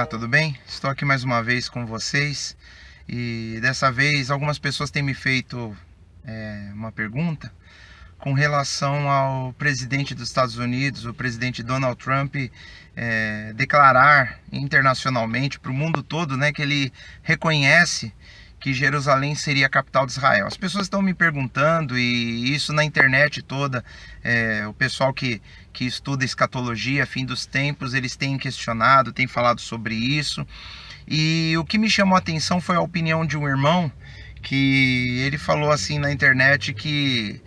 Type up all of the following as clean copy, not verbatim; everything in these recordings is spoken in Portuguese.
Olá, tudo bem? Estou aqui mais uma vez com vocês e dessa vez algumas pessoas têm me feito uma pergunta com relação ao presidente dos Estados Unidos, o presidente Donald Trump, declarar internacionalmente para o mundo todo, né, que ele reconhece que Jerusalém seria a capital de Israel. As pessoas estão me perguntando, e isso na internet toda, o pessoal que estuda escatologia, fim dos tempos, eles têm questionado, têm falado sobre isso. E o que me chamou a atenção foi a opinião de um irmão, que ele falou assim na internet que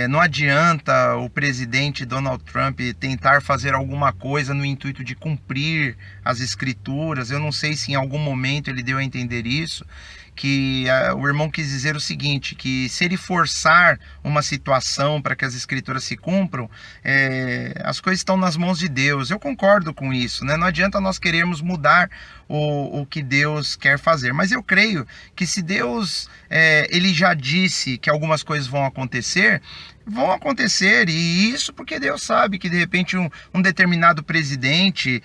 não adianta o presidente Donald Trump tentar fazer alguma coisa no intuito de cumprir as escrituras. Eu não sei se em algum momento ele deu a entender isso, que o irmão quis dizer o seguinte, que se ele forçar uma situação para que as escrituras se cumpram, as coisas estão nas mãos de Deus. Eu concordo com isso, né? Não adianta nós querermos mudar o que Deus quer fazer, mas eu creio que se Deus ele já disse que algumas coisas vão acontecer, e isso porque Deus sabe que de repente um determinado presidente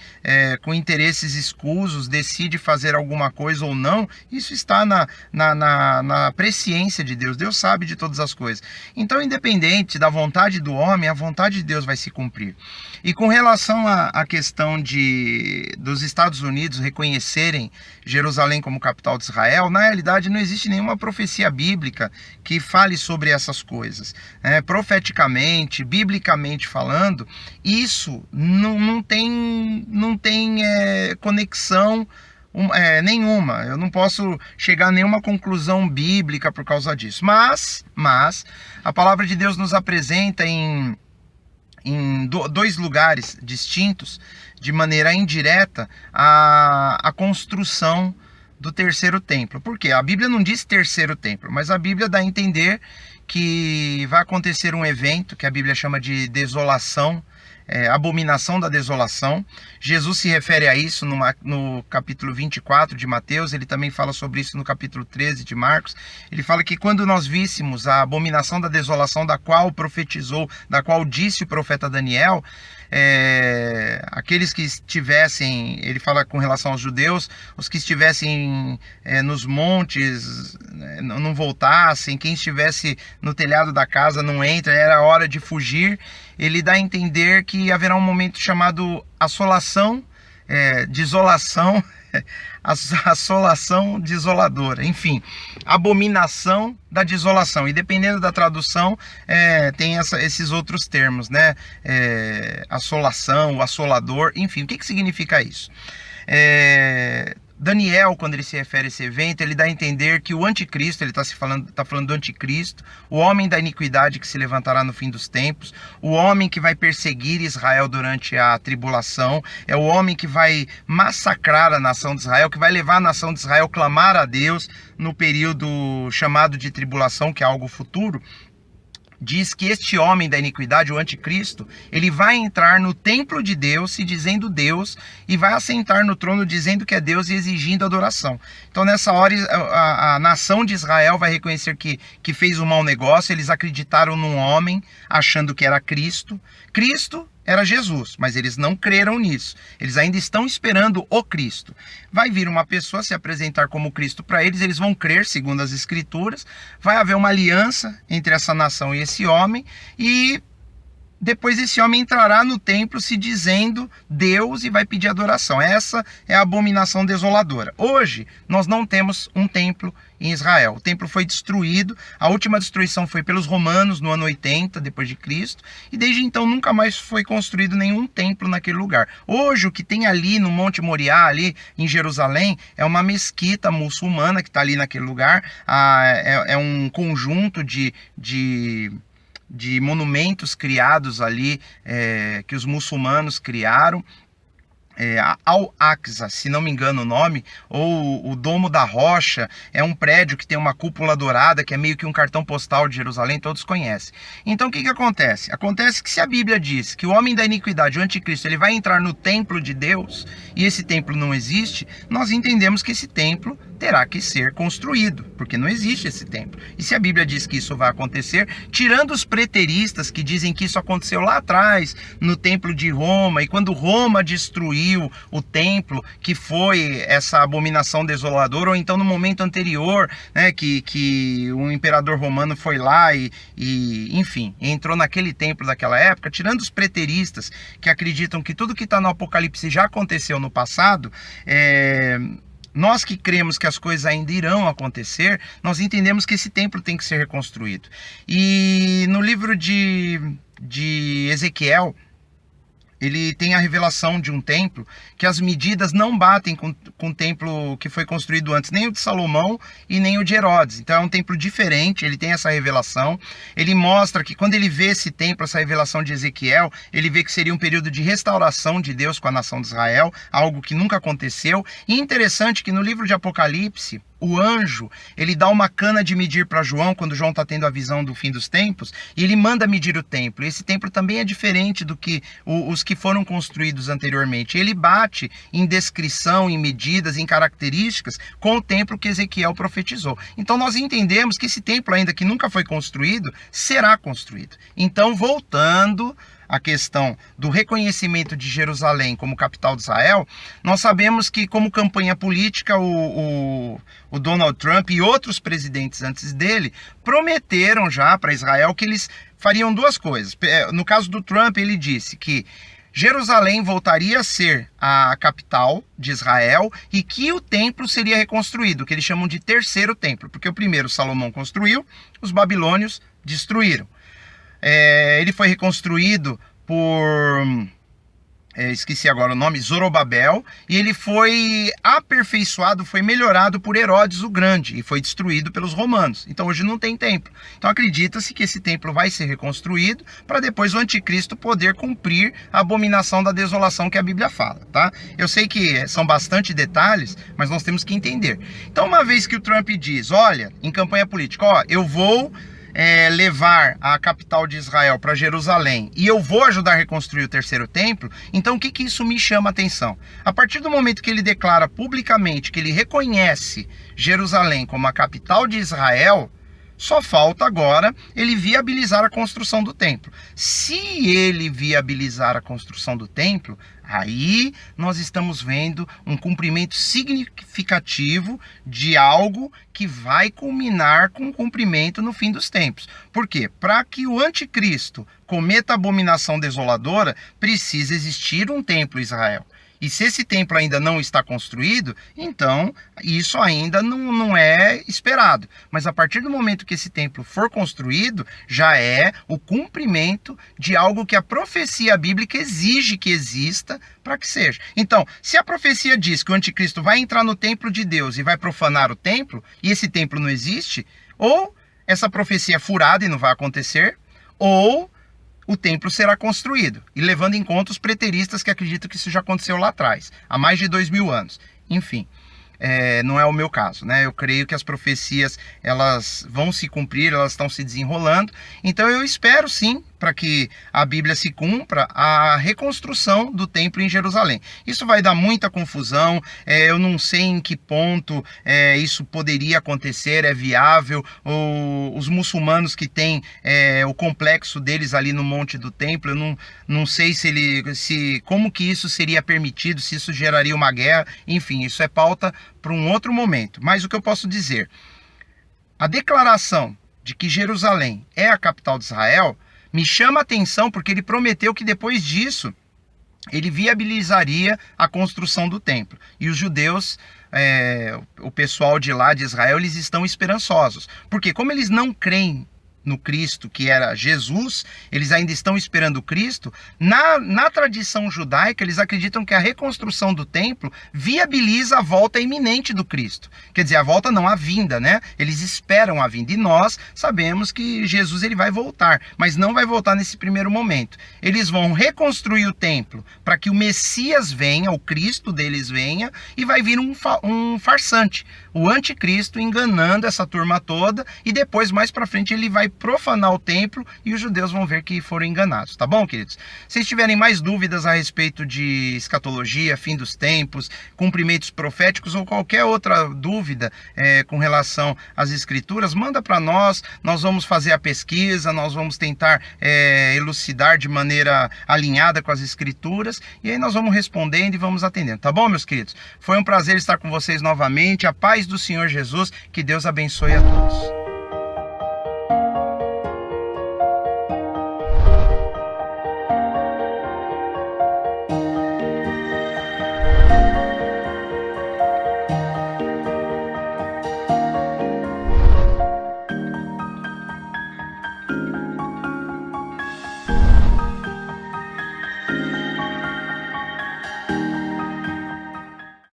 com interesses escusos decide fazer alguma coisa ou não. Isso está na presciência de Deus. Deus sabe de todas as coisas. Então, independente da vontade do homem, a vontade de Deus vai se cumprir. E com relação à questão dos Estados Unidos reconhecerem Jerusalém como capital de Israel, na realidade não existe nenhuma profecia bíblica que fale sobre essas coisas. Profeticamente, biblicamente falando, isso não tem conexão nenhuma. Eu não posso chegar a nenhuma conclusão bíblica por causa disso. Mas a palavra de Deus nos apresenta em dois lugares distintos, de maneira indireta, a construção do terceiro templo. Por quê? A Bíblia não diz terceiro templo, mas a Bíblia dá a entender que vai acontecer um evento que a Bíblia chama de desolação, abominação da desolação. Jesus se refere a isso no capítulo 24 de Mateus, ele também fala sobre isso no capítulo 13 de Marcos. Ele fala que quando nós víssemos a abominação da desolação, da qual profetizou, da qual disse o profeta Daniel, aqueles que estivessem, ele fala com relação aos judeus, os que estivessem nos montes não voltassem, quem estivesse no telhado da casa não entra, era hora de fugir. Ele dá a entender que haverá um momento chamado assolação, desolação, assolação desoladora, enfim, abominação da desolação. E dependendo da tradução, tem esses outros termos, né? Assolação, o assolador, enfim, o que significa isso? Daniel, quando ele se refere a esse evento, ele dá a entender que o anticristo, ele está falando do anticristo, o homem da iniquidade que se levantará no fim dos tempos, o homem que vai perseguir Israel durante a tribulação, é o homem que vai massacrar a nação de Israel, que vai levar a nação de Israel a clamar a Deus no período chamado de tribulação, que é algo futuro. Diz que este homem da iniquidade, o anticristo, ele vai entrar no templo de Deus, se dizendo Deus, e vai assentar no trono dizendo que é Deus e exigindo adoração. Então nessa hora a nação de Israel vai reconhecer que fez um mau negócio. Eles acreditaram num homem, achando que era Cristo. Cristo era Jesus, mas eles não creram nisso. Eles ainda estão esperando o Cristo. Vai vir uma pessoa se apresentar como Cristo para eles, eles vão crer segundo as Escrituras. Vai haver uma aliança entre essa nação e esse homem, e depois esse homem entrará no templo se dizendo Deus e vai pedir adoração. Essa é a abominação desoladora. Hoje nós não temos um templo em Israel. O templo foi destruído. A última destruição foi pelos romanos no ano 80 depois de Cristo, e desde então nunca mais foi construído nenhum templo naquele lugar. Hoje o que tem ali no Monte Moriá, ali em Jerusalém, é uma mesquita muçulmana que está ali naquele lugar. É um conjunto de monumentos criados ali, que os muçulmanos criaram. Al-Aqsa, se não me engano o nome, ou o Domo da Rocha, é um prédio que tem uma cúpula dourada, que é meio que um cartão postal de Jerusalém, todos conhecem. Então o que acontece? Acontece que se a Bíblia diz que o homem da iniquidade, o anticristo, ele vai entrar no templo de Deus, e esse templo não existe, nós entendemos que esse templo terá que ser construído, porque não existe esse templo. E se a Bíblia diz que isso vai acontecer, tirando os preteristas que dizem que isso aconteceu lá atrás, no templo de Roma, e quando Roma destruiu o templo, que foi essa abominação desoladora, ou então no momento anterior, né, que o imperador romano foi lá e enfim, entrou naquele templo daquela época, tirando os preteristas que acreditam que tudo que está no Apocalipse já aconteceu no passado, nós que cremos que as coisas ainda irão acontecer, nós entendemos que esse templo tem que ser reconstruído. E no livro de Ezequiel, ele tem a revelação de um templo que as medidas não batem com o templo que foi construído antes, nem o de Salomão e nem o de Herodes. Então é um templo diferente, ele tem essa revelação. Ele mostra que quando ele vê esse templo, essa revelação de Ezequiel, ele vê que seria um período de restauração de Deus com a nação de Israel, algo que nunca aconteceu. E interessante que no livro de Apocalipse, o anjo, ele dá uma cana de medir para João, quando João está tendo a visão do fim dos tempos, e ele manda medir o templo. Esse templo também é diferente do que os que foram construídos anteriormente. Ele bate em descrição, em medidas, em características com o templo que Ezequiel profetizou. Então nós entendemos que esse templo, ainda que nunca foi construído, será construído. Então, voltando a questão do reconhecimento de Jerusalém como capital de Israel, nós sabemos que, como campanha política, o Donald Trump e outros presidentes antes dele prometeram já para Israel que eles fariam duas coisas. No caso do Trump, ele disse que Jerusalém voltaria a ser a capital de Israel e que o templo seria reconstruído, que eles chamam de terceiro templo, porque o primeiro Salomão construiu, os babilônios destruíram. Ele foi reconstruído por, esqueci agora o nome, Zorobabel, e ele foi aperfeiçoado, foi melhorado por Herodes o Grande, e foi destruído pelos romanos. Então hoje não tem templo. Então acredita-se que esse templo vai ser reconstruído para depois o anticristo poder cumprir a abominação da desolação que a Bíblia fala, tá? Eu sei que são bastante detalhes, mas nós temos que entender. Então, uma vez que o Trump diz, olha, em campanha política, eu vou levar a capital de Israel para Jerusalém e eu vou ajudar a reconstruir o terceiro templo, então o que isso me chama a atenção? A partir do momento que ele declara publicamente que ele reconhece Jerusalém como a capital de Israel, só falta agora ele viabilizar a construção do templo. Se ele viabilizar a construção do templo, aí nós estamos vendo um cumprimento significativo de algo que vai culminar com o cumprimento no fim dos tempos. Por quê? Para que o anticristo cometa a abominação desoladora, precisa existir um templo em Israel. E se esse templo ainda não está construído, então isso ainda não é esperado. Mas a partir do momento que esse templo for construído, já é o cumprimento de algo que a profecia bíblica exige que exista para que seja. Então, se a profecia diz que o anticristo vai entrar no templo de Deus e vai profanar o templo, e esse templo não existe, ou essa profecia é furada e não vai acontecer, ou o templo será construído, e levando em conta os preteristas que acreditam que isso já aconteceu lá atrás, há mais de 2000 anos. Enfim, não é o meu caso, né? Eu creio que as profecias, elas vão se cumprir, elas estão se desenrolando. Então eu espero sim, para que a Bíblia se cumpra, a reconstrução do templo em Jerusalém. Isso vai dar muita confusão, eu não sei em que ponto isso poderia acontecer, é viável, os muçulmanos que têm o complexo deles ali no Monte do Templo, eu não sei como que isso seria permitido, se isso geraria uma guerra, enfim, isso é pauta para um outro momento. Mas o que eu posso dizer, a declaração de que Jerusalém é a capital de Israel me chama a atenção, porque ele prometeu que depois disso ele viabilizaria a construção do templo. E os judeus, o pessoal de lá de Israel, eles estão esperançosos. Porque como eles não creem no Cristo, que era Jesus, eles ainda estão esperando o Cristo. Na tradição judaica, eles acreditam que a reconstrução do templo viabiliza a volta iminente do Cristo. Quer dizer, a volta não, a vinda, né? Eles esperam a vinda. E nós sabemos que Jesus ele vai voltar, mas não vai voltar nesse primeiro momento. Eles vão reconstruir o templo para que o Messias venha, o Cristo deles venha, e vai vir um farsante. o anticristo enganando essa turma toda, e depois, mais para frente, ele vai profanar o templo e os judeus vão ver que foram enganados, tá bom, queridos? Se tiverem mais dúvidas a respeito de escatologia, fim dos tempos, cumprimentos proféticos ou qualquer outra dúvida com relação às escrituras, manda para nós vamos fazer a pesquisa, nós vamos tentar elucidar de maneira alinhada com as escrituras, e aí nós vamos respondendo e vamos atendendo, tá bom, meus queridos? Foi um prazer estar com vocês novamente, a paz do Senhor Jesus, que Deus abençoe a todos.